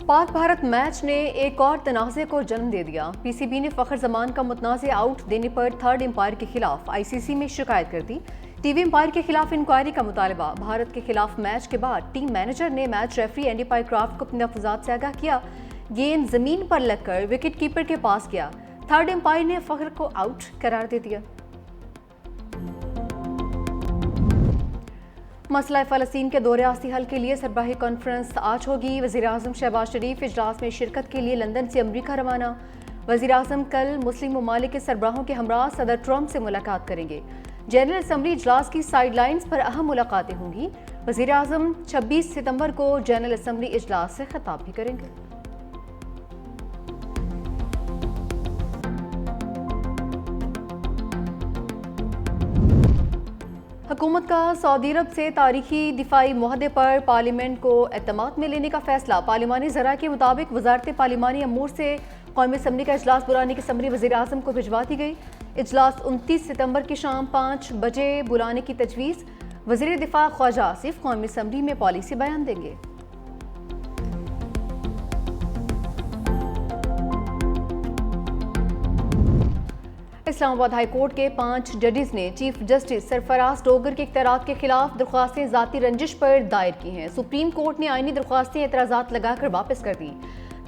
Pak Bharat match ने एक और तनाज़े को जन्म दे दिया। पीसीबी ने फ़खर जमान का मुतनाज़ आउट देने पर थर्ड एम्पायर के खिलाफ आईसीसी में शिकायत कर दी। टीवी एम्पायर के खिलाफ इंक्वायरी का मुतालबा। भारत के खिलाफ मैच के बाद टीम मैनेजर ने मैच रेफरी एंडी पाइक्राफ्ट को अपने तहफ़्फ़ुज़ात से आगाह किया। गेंद ज़मीन पर लगकर विकेट कीपर के पास गया। थर्ड एम्पायर ने फ़खर को आउट करार दे दिया। मसला फ़लस्तीन के दौरे आसी हल के लिए सरबराही कॉन्फ्रेंस आज होगी। वज़ीर-ए-आज़म शहबाज शरीफ इजलास में शिरकत के लिए लंदन से अमरीका रवाना। वज़ीर-ए-आज़म कल मुस्लिम ममालिक के सरबराहों के हमरा सदर ट्रंप से मुलाकात करेंगे। जनरल असम्बली इजलास की साइडलाइंस पर अहम मुलाकातें होंगी। वज़ीर-ए-आज़म 26 सितंबर को जनरल असम्बली इजलास से खिताब भी करेंगे। हुकूमत का सऊदी अरब से तारीखी दिफाई मुआहदे पर पार्लियामेंट को एतमाद में लेने का फैसला। पार्लिमानी ज़रा के मुताबिक वजारत पार्लिमानी अमूर से कौमी असम्बली का इजलास बुलाने की समरी वज़ीर-ए-आज़म को भिजवा दी गई। इजलास 29 सितंबर की शाम 5 बजे बुलाने की तजवीज़। वज़ीर दिफा ख्वाजा आसिफ कौमी असम्बली में पॉलिसी बयान देंगे। इस्लामाबाद हाई कोर्ट के 5 जजेस ने चीफ जस्टिस सरफराज डोगर के इख्तियारात के खिलाफ दरख्वास्तें ज़ाती रंजिश पर दायर की हैं। सुप्रीम कोर्ट ने आईनी दरख्वास्तें एतराज़ात लगाकर वापस कर दी।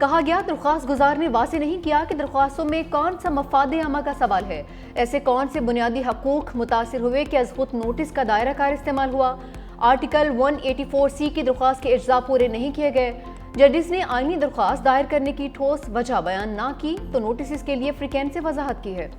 कहा गया दरख्वास्त गुजार ने वाज़ेह नहीं किया कि दरख्वास्तों में कौन सा मफाद आमा का सवाल है। ऐसे कौन से बुनियादी हकूक मुतासिर हुए कि अज़ नोटिस का दायरा कार इस्तेमाल हुआ। आर्टिकल 184C की दरख्वास्त के अज्जा पूरे नहीं किए गए। जजेस ने आईनी दरख्वास्त दायर करने की ठोस वजह बयान ना की तो नोटिस के लिए फ्रीकेंट से वजाहत की है।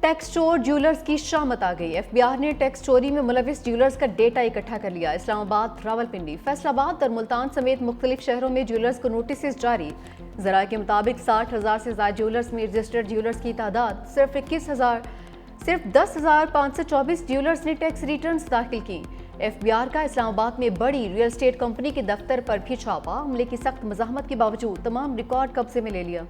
टैक्स चोर ज्वेलर्स की शामत आ गई। एफबीआर ने टैक्स चोरी में मुलविस ज्वेलर्स का डेटा इकट्ठा कर लिया। इस्लामाबाद, रावलपिंडी, फैसलाबाद और मुल्तान समेत मुख्तलिफ शहरों में ज्वेलर्स को नोटिस जारी। जरा के मुताबिक 60,000 से ज्यादा ज्वेलर्स में रजिस्टर्ड ज्वेलर्स की तादाद सिर्फ 10,524 ज्वेलर्स ने टैक्स रिटर्न्स दाखिल की। एफबीआर का इस्लामाबाद में बड़ी रियल एस्टेट कंपनी के दफ्तर पर भी छापा। हमले की सख्त मज़ाहमत के बावजूद तमाम रिकॉर्ड कब्जे में ले लिया।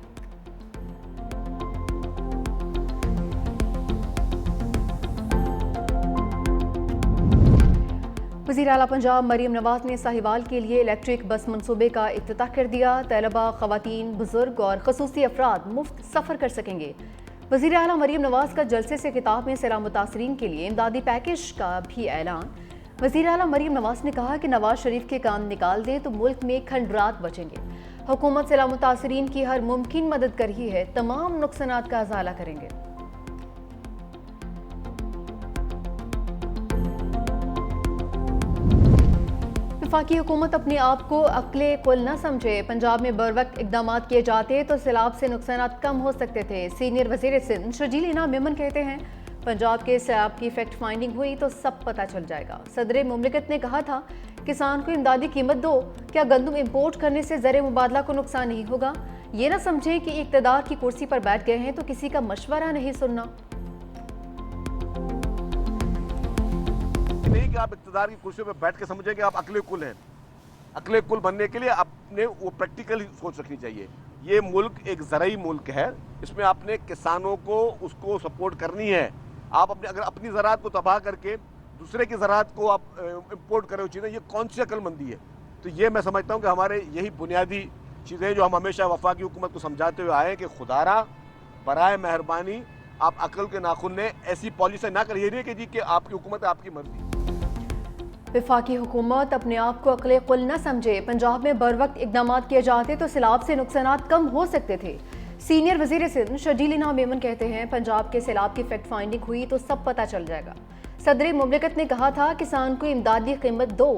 वज़ीर आला पंजाब मरीम नवाज ने साहिवाल के लिए इलेक्ट्रिक बस मनसूबे का इफ्तिताह कर दिया। तलबा, ख़वातीन, बुजुर्ग और खसूसी अफराद मुफ्त सफ़र कर सकेंगे। वज़ीर आला मरीम नवाज का जलसे से खिताब में सैलाब मुतासरीन के लिए इमदादी पैकेज का भी ऐलान। वज़ीर आला मरीम नवाज ने कहा कि नवाज शरीफ के काम निकाल दे तो मुल्क में खंडरात बचेंगे। हुकूमत सैलाब मुतासरीन की हर मुमकिन मदद कर रही है। तमाम नुकसानात का अजाला करेंगे। वफाकी हुकूमत अपने आप को अक्ले कुल न समझे। पंजाब में बर वक्त इकदाम किए जाते तो सैलाब से नुकसान कम हो सकते थे। सीनियर वज़ीर सिंध शर्जील इनाम मेमन कहते हैं पंजाब के सैलाब की फैक्ट फाइंडिंग हुई तो सब पता चल जाएगा। सदर मुमलिकत ने कहा था किसान को इमदादी कीमत दो। क्या गंदम इम्पोर्ट करने से ज़र मुबादला को नुकसान नहीं होगा? ये ना समझे कि इक़्तिदार की कुर्सी पर बैठ गए हैं तो किसी का मशवरा नहीं सुनना। नहीं कि आप इक़्तिदार की कुर्सी पर बैठ के समझें कि आप अक्ले कुल हैं। अक्ले कुल बनने के लिए आपने वो प्रैक्टिकली सोच रखनी चाहिए। ये मुल्क एक ज़राई मुल्क है, इसमें आपने किसानों को उसको सपोर्ट करनी है। आप अगर अपनी ज़राअत को तबाह करके दूसरे की ज़राअत को आप इम्पोर्ट कर रहे हो चीज़ें, ये कौन सी अक्लमंदी है? तो ये मैं समझता हूँ कि हमारे यही बुनियादी चीज़ें जो हम हमेशा वफाकी हुकूमत को समझाते हुए आए कि खुदारा बराए मेहरबानी आप अकल के नाखून ने ऐसी पॉलिसी ना करिए नहीं कि जी कि आपकी हुकूमत है, आपकी मर्जी। वफाकी हुकूमत अपने आप को अक्ले कुल न समझे। पंजाब में बर वक्त इकदाम किए जाते तो सैलाब से नुकसान कम हो सकते थे। सीनियर वज़ीर सिंध शर्जील इनाम मेमन कहते हैं पंजाब के सैलाब की फैक्ट फाइंडिंग हुई तो सब पता चल जाएगा। सदर मुमलिकत ने कहा था किसान को इमदादी कीमत दो।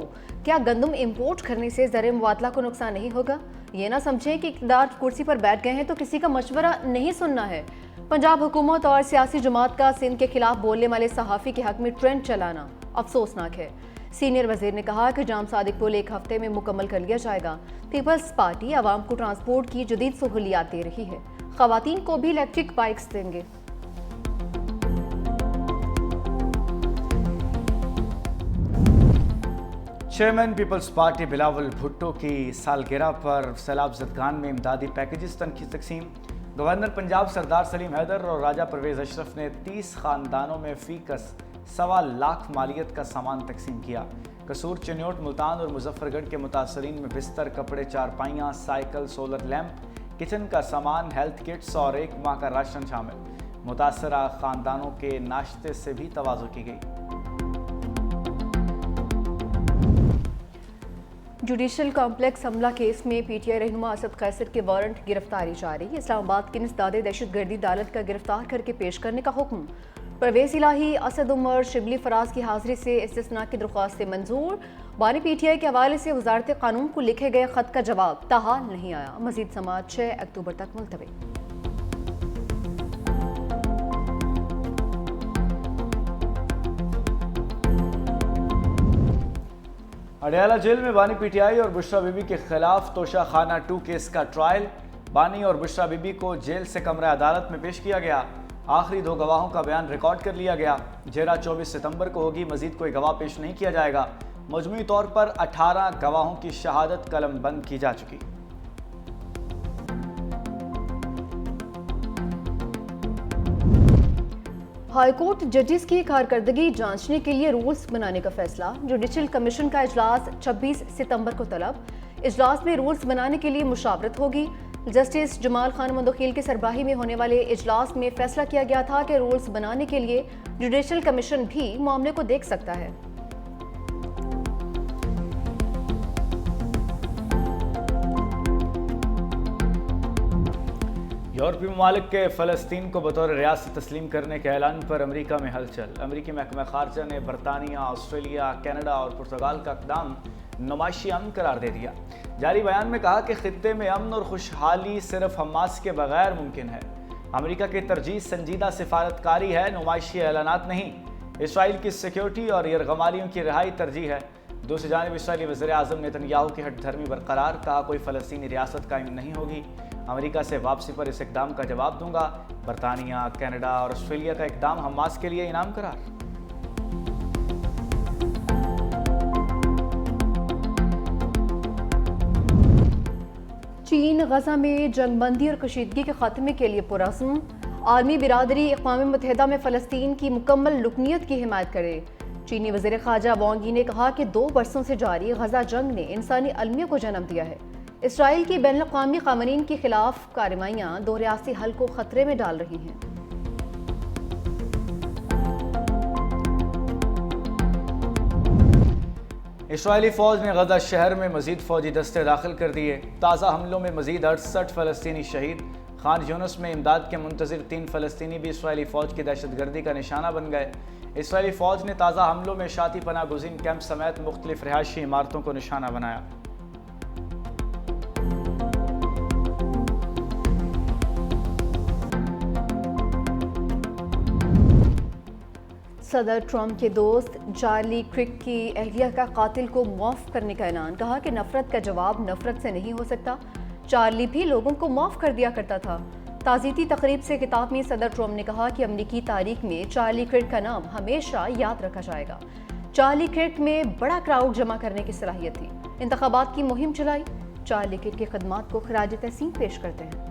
क्या गंदम इम्पोर्ट करने से ज़र मुबादला को नुकसान नहीं होगा? ये ना समझें कि इक़्तिदार की कुर्सी पर बैठ गए हैं तो किसी का मशवरा नहीं सुनना है। पंजाब हुकूमत और सियासी जमात का सिंध के खिलाफ बोलने वाले सहाफ़ी के हक में ट्रेंड चलाना अफसोसनाक है। सीनियर वज़ीर ने कहा कि जाम सादिक पुल 1 हफ्ते में मुकम्मल कर लिया जाएगा। पीपल्स पार्टी आवाम को ट्रांसपोर्ट की जदीद सहूलियात दे रही है। ख़वातीन को भी इलेक्ट्रिक बाइक्स देंगे। चेयरमैन पीपल्स पार्टी बिलावल भुट्टो की सालगिरह पर सैलाब ज़दगान में इमदादी पैकेजेस की तकसीम। गवर्नर पंजाब सरदार सलीम हैदर और राजा परवेज़ अशरफ ने 30 ख़ानदानों में फ़ीकस 1.25 लाख मालियत का सामान तकसीम किया। कसूर, चिन्योट, मुल्तान और मुजफ्फरगढ़ के मुतासरीन में बिस्तर, कपड़े, चारपाइयाँ, साइकिल, सोलर लैंप, किचन का सामान, हेल्थ किट्स और 1 माह का राशन शामिल। मुतासरा खानदानों के नाश्ते से भी तवाज़ुन की गई। जुडिशल कॉम्प्लेक्स हमला केस में पीटीआई रहनुमा असद कैसर के वारंट गिरफ्तारी जारी। इस्लामाबाद की इंसदादे दहशतगर्दी अदालत का गिरफ्तार करके पेश करने का हुक्म। परवेज इलाही, असद उमर, शिबली फराज की हाजिरी से इस्तिस्ना की दरख्वास्तें मंजूर। बानी पीटीआई के हवाले से वजारत कानून को लिखे गए खत का जवाब ताहाल नहीं आया। मजीद समात 6 अक्टूबर तक मुलतवी। अडयाला जेल में बानी पीटीआई और बुशरा बीबी के खिलाफ तोशा खाना 2 केस का ट्रायल। बानी और बुशरा बीबी को जेल से कमरा अदालत में पेश किया गया। आखिरी 2 गवाहों का बयान रिकॉर्ड कर लिया गया। जेरा 24 सितंबर को होगी। मजीद कोई गवाह पेश नहीं किया जाएगा। मजमूई तौर पर 18 गवाहों की शहादत कलम बंद की जा चुकी। हाईकोर्ट जजेस की कारकर्दगी जांचने के लिए रूल्स बनाने का फैसला। जुडिशल कमीशन का इजलास 26 सितंबर को तलब। इजलास में रूल्स बनाने के लिए मुशावरत होगी। जस्टिस जमाल खान मुंदखिल की सरबराही में होने वाले इजलास में फैसला किया गया था कि रूल्स बनाने के लिए जुडिशल कमीशन भी मामले को देख सकता है। यूरोपीय ममालिक के फ़लस्तीन को बतौर रियासत तस्लीम करने के ऐलान पर अमेरिका में हलचल। अमेरिकी महकमा खारजा ने बरतानिया, ऑस्ट्रेलिया, कनाडा और पुर्तगाल का इक़दाम नुमाइशी अमन करार दे दिया। जारी बयान में कहा कि खित्ते में अमन और खुशहाली सिर्फ हमास के बगैर मुमकिन है। अमेरिका की तरजीह संजीदा सिफारतकारी है, नुमाइशी ऐलानात नहीं। इसराइल की सिक्योरिटी और यरगमालियों की रिहाई तरजीह है। दूसरी जानिब इसराइली वज़ीर आज़म नेतन्याहू की हठधर्मी बरकरार, कहा कोई फ़लस्तीनी रियासत कायम नहीं होगी। अमेरिका से वापसी पर इस इक़दाम का जवाब दूंगा। बरतानिया, कनाडा और ऑस्ट्रेलिया का इक़दाम हमास के लिए इनाम करार। चीन गजा में जंगबंदी और कशीदगी के खात्मे के लिए पुरअज़्म। आलमी बिरादरी अक़वाम मुत्तहिदा में फ़लस्तीन की मुकम्मल रुकनियत की हिमायत करे। चीनी वज़ीर ख़ारजा वांग यी ने कहा कि 2 बरसों से जारी गजा जंग ने इंसानी अलमिया को जन्म दिया है। इसराइल की बैनुल-अक़वामी क़वानीन के खिलाफ कार्रवाइयाँ 2 रियासी हल को खतरे में डाल रही हैं। इसराइली फ़ौज ने गजा शहर में मजीद फ़ौजी दस्ते दाखिल कर दिए। ताज़ा हमलों में मजीद 68 फ़लस्तीनी शहीद। खान यूनुस में इमदाद के मुंतज़िर 3 फ़लस्तीनी भी इसराइली फ़ौज की दहशतगर्दी का निशाना बन गए। इसराइली फ़ौज ने ताज़ा हमलों में शाती पनाह गुज़ीन कैंप समेत मुख्तलिफ रिहायशी इमारतों को निशाना बनाया। सदर ट्रंप के दोस्त चार्ली क्रिक की अहलिया का कातिल को माफ़ करने का ऐलान। कहा कि नफ़रत का जवाब नफ़रत से नहीं हो सकता। चार्ली भी लोगों को माफ़ कर दिया करता था। ताज़ीती तकरीब से खिताब में सदर ट्रंप ने कहा कि अमरीकी तारीख में चार्ली क्रिक का नाम हमेशा याद रखा जाएगा। चार्ली क्रिक में बड़ा क्राउड जमा करने की सलाहियत थी। इंतखाबात की मुहिम चलाई। चार्ली क्रिक की खदमात को खिराज तहसीन पेश करते हैं।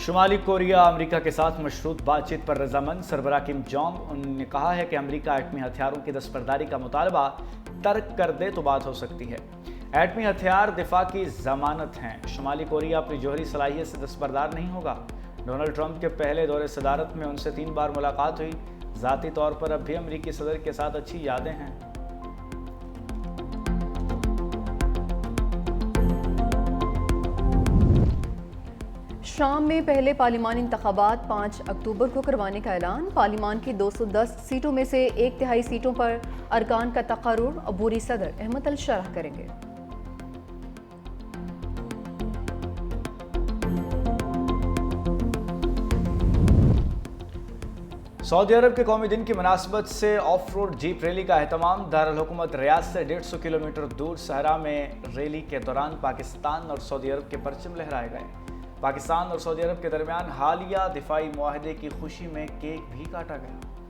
शुमाली कोरिया अमेरिका के साथ मशरूत बातचीत पर रजामंद। सरबराह किम जोंग उन ने कहा है कि अमेरिका एटमी हथियारों की दस्तबरदारी का मुतालबा तर्क कर दे तो बात हो सकती है। एटमी हथियार दिफा की जमानत हैं। शुमाली कोरिया अपनी जौहरी सलाहियत से दस्तबरदार नहीं होगा। डोनाल्ड ट्रंप के पहले दौरे सदारत में उनसे 3 बार मुलाकात हुई। ज़ाती तौर पर अब भी अमेरिकी सदर के साथ अच्छी यादें हैं। शाम में पहले पार्लिमानी इंतखाबात 5 अक्टूबर को करवाने का ऐलान। पार्लिमान की 210 सीटों में से 1/3 सीटों पर अरकान का तकर्रुर अबूरी सदर अहमद अल शरह करेंगे। सऊदी अरब के कौमी दिन की मुनासबत से ऑफ रोड जीप रैली का एहतमाम। दारुल हुकूमत रियाद से 150 किलोमीटर दूर सहरा में रैली के दौरान पाकिस्तान और सऊदी अरब के परचम लहराए गए। पाकिस्तान और सऊदी अरब के दरमियान हालिया दिफाई मुआहदे की खुशी में केक भी काटा गया।